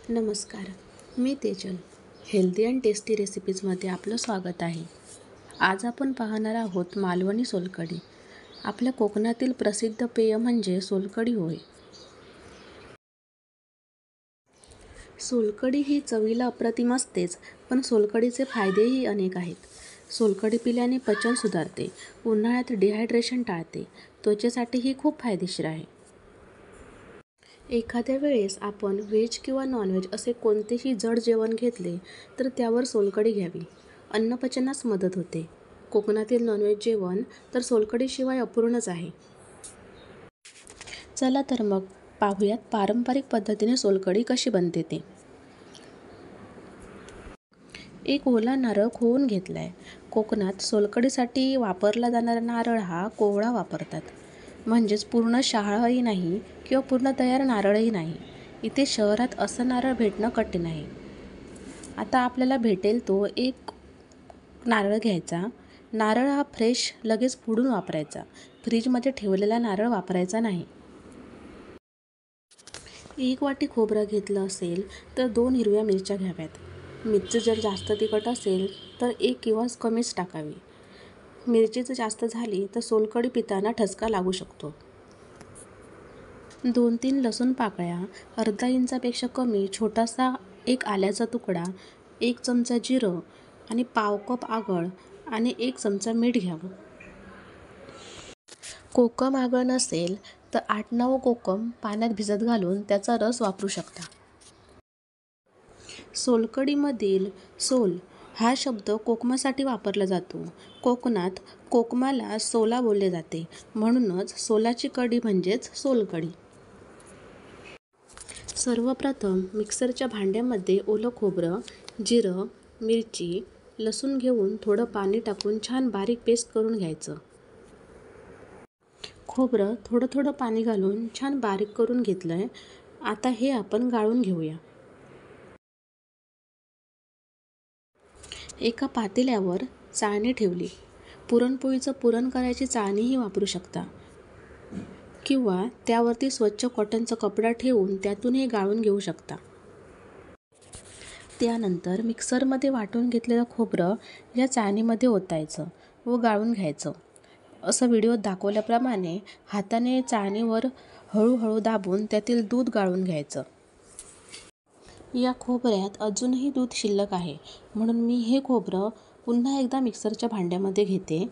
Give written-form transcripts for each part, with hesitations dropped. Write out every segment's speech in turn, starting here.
नमस्कार, मी Tejal. Healthy and tasty रेसिपीजमध्ये आपलं स्वागत आहे. आज आपण पाहणार आहोत मालवणी सोलकढी. आपल्या कोकणातील प्रसिद्ध पेय म्हणजे सोलकढी होय. सोलकढी ही चवीला अप्रतिम असतेच, पण सोलकढीचे फायदेही अनेक आहेत. सोलकढी पिल्याने पचन सुधारते, उन्हाळ्यात डिहायड्रेशन टाळते, त्वचेसाठीही खूप फायदेशीर आहे. एखाद्या वेळेस आपण व्हेज किंवा नॉनव्हेज असे कोणतेही जड जेवण घेतले तर त्यावर सोलकढी घ्यावी. अन्नपचनास मदत होते. कोकणातील नॉनव्हेज जेवण तर सोलकढीशिवाय अपूर्णच आहे. चला तर मग पाहूयात पारंपरिक पद्धतीने सोलकढी कशी बनते ते. एक ओला नारळ खोवून घेतलाय. कोकणात सोलकढीसाठी वापरला जाणारा नारळ हा कोवळा वापरतात. म्हणजेच पूर्ण शहाळाही नाही किंवा पूर्ण तयार नारळही नाही. इथे शहरात असं नारळ भेटणं कठीण आहे. आता आपल्याला भेटेल तो एक नारळ घ्यायचा. नारळ हा फ्रेश लगेच फोडून वापरायचा. फ्रीजमध्ये ठेवलेला नारळ वापरायचा नाही. 1 वाटी खोबरं घेतलं असेल तर 2 हिरव्या मिरच्या घ्याव्यात. मिरची जर जास्त तिखट असेल तर 1 किंवा कमीच टाकावी. मिरची जर जास्त झाली तर सोलकढी पिताना ठसका लागू शकतो. 2-3 लसूण पाकळ्या, अर्धा इंचापेक्षा कमी छोटासा एक आल्याचा तुकडा, 1 चमचा जिरं आणि पाव कप आगळ आणि 1 चमचा मीठ घ्यावं. कोकम आगळ नसेल तर 8-9 कोकम पाण्यात भिजत घालून त्याचा रस वापरू शकता. सोलकढीमधील सोल हा शब्द कोकमासाठी वापरला जातो. कोकणात कोकमाला सोला बोलले जाते, म्हणूनच सोलाची कढी म्हणजेच सोलकढी. सर्वप्रथम मिक्सरच्या भांड्यामध्ये ओलं खोबरं, जिरं, मिरची, लसूण घेऊन थोडं पाणी टाकून छान बारीक पेस्ट करून घ्यायचं. खोबरं थोडं थोडं पाणी घालून छान बारीक करून घेतलंय. आता हे आपण गाळून घेऊया. एका पातेल्यावर चाळणी ठेवली. पुरणपोळीचं पुरण करायची चाळणीही वापरू शकता किंवा त्यावरती स्वच्छ कॉटनचा कपडा ठेवून त्यातून हे गाळून घेऊ शकता. त्यानंतर मिक्सरमध्ये वाटून घेतलेलं खोबरं या चाळणीमध्ये ओतायचं व गाळून घ्यायचं. असं व्हिडिओत दाखवल्याप्रमाणे हाताने चाळणीवर हळूहळू दाबून त्यातील दूध गाळून घ्यायचं. या खोबऱ्यात अजूनही दूध शिल्लक आहे, म्हणून मी हे खोबरं पुन्हा एकदा मिक्सरच्या भांड्यामध्ये घेते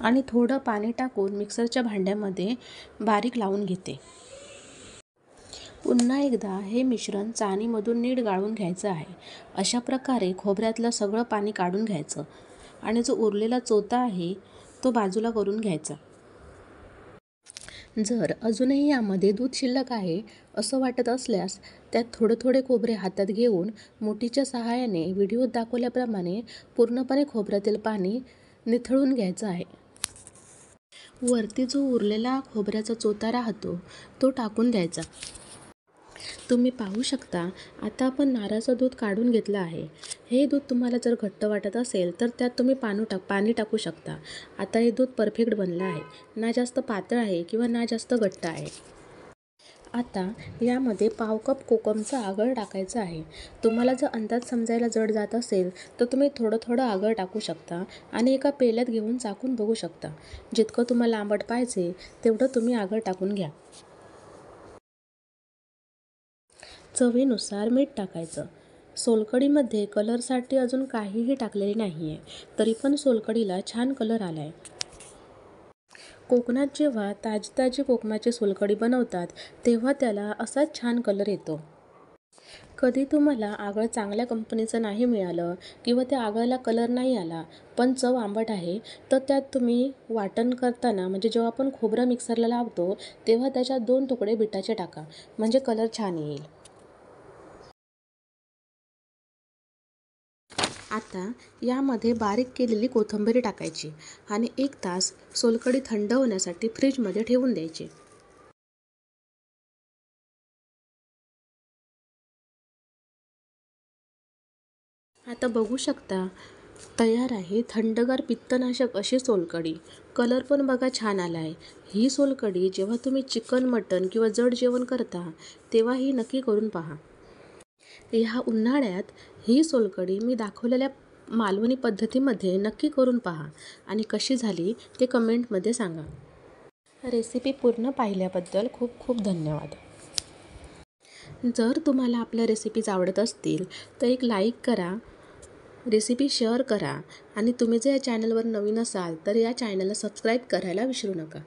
आणि थोडं पाणी टाकून मिक्सरच्या भांड्यामध्ये बारीक लावून घेते. पुन्हा एकदा हे मिश्रण चाळणीमधून नीट गाळून घ्यायचं आहे. अशा प्रकारे खोबऱ्यातलं सगळं पाणी काढून घ्यायचं आणि जो उरलेला चोथा आहे तो बाजूला करून घ्यायचा. जर अजूनही यामध्ये दूध शिल्लक आहे असं वाटत असल्यास त्यात थोडे थोडे खोबरे हातात घेऊन मुठीच्या सहाय्याने व्हिडिओत दाखवल्याप्रमाणे पूर्णपणे खोबऱ्यातील पाणी निथळून घ्यायचं आहे. वरती जो उरलेला खोबऱ्याचा चोथा राहतो तो टाकून द्यायचा. तुम्ही पाहू शकता, आता आपण नारळाचं दूध काढून घेतलं आहे. हे दूध तुम्हाला जर घट्ट वाटत असेल तर त्यात तुम्ही पाणी टाकू शकता. आता हे दूध परफेक्ट बनलं आहे. ना जास्त पातळ आहे किंवा ना जास्त घट्ट आहे. आता यामध्ये पाव कप कोकमचं आगळ टाकायचं आहे. तुम्हाला जर अंदाज समजायला जड जात असेल तर तुम्ही थोडं थोडं आगळ टाकू शकता आणि एका पेल्यात घेऊन चाकून बघू शकता. जितकं तुम्हाला आंबट पाहिजे तेवढं तुम्ही आगळ टाकून घ्या. चवीनुसार मीठ टाकायचं. सोलकढीमध्ये कलरसाठी अजून काहीही टाकलेले नाही आहे, तरी पण सोलकढीला छान कलर आला आहे. कोकणात जेव्हा ताजी ताजी कोकमाची सोलकढी बनवतात तेव्हा त्याला असाच छान कलर येतो. कधी तुम्हाला आगळ चांगल्या कंपनीचं नाही मिळालं किंवा त्या आगळाला कलर नाही आला पण चव आंबट आहे तर त्यात तुम्ही वाटण करताना म्हणजे जेव्हा आपण खोबरं मिक्सरला लावतो तेव्हा त्याच्यात 2 तुकडे बिटाचे टाका, म्हणजे कलर छान येईल. आता यामध्ये बारीक केलेली कोथिंबीर टाकायची आणि 1 तास सोलकढी थंड होण्यासाठी फ्रीजमध्ये ठेवून द्यायची. आता बघू शकता, तयार आहे थंडगार पित्तनाशक अशी सोलकढी. कलर पण बघा छान आला आहे. ही सोलकढी जेव्हा तुम्ही चिकन, मटण किंवा जड जेवण करता तेव्हा ही नक्की करून पहा. ह्या उन्हाळ्यात ही सोलकढी मी दाखवलेल्या मालवणी पद्धतीमध्ये नक्की करून पहा आणि कशी झाली ते कमेंटमध्ये सांगा. रेसिपी पूर्ण पाहिल्याबद्दल खूप खूप धन्यवाद. जर तुम्हाला आपल्या रेसिपीज आवडत असतील तर एक लाईक करा, रेसिपी शेअर करा आणि तुम्ही जर या चॅनलवर नवीन असाल तर या चॅनलला सबस्क्राईब करायला विसरू नका.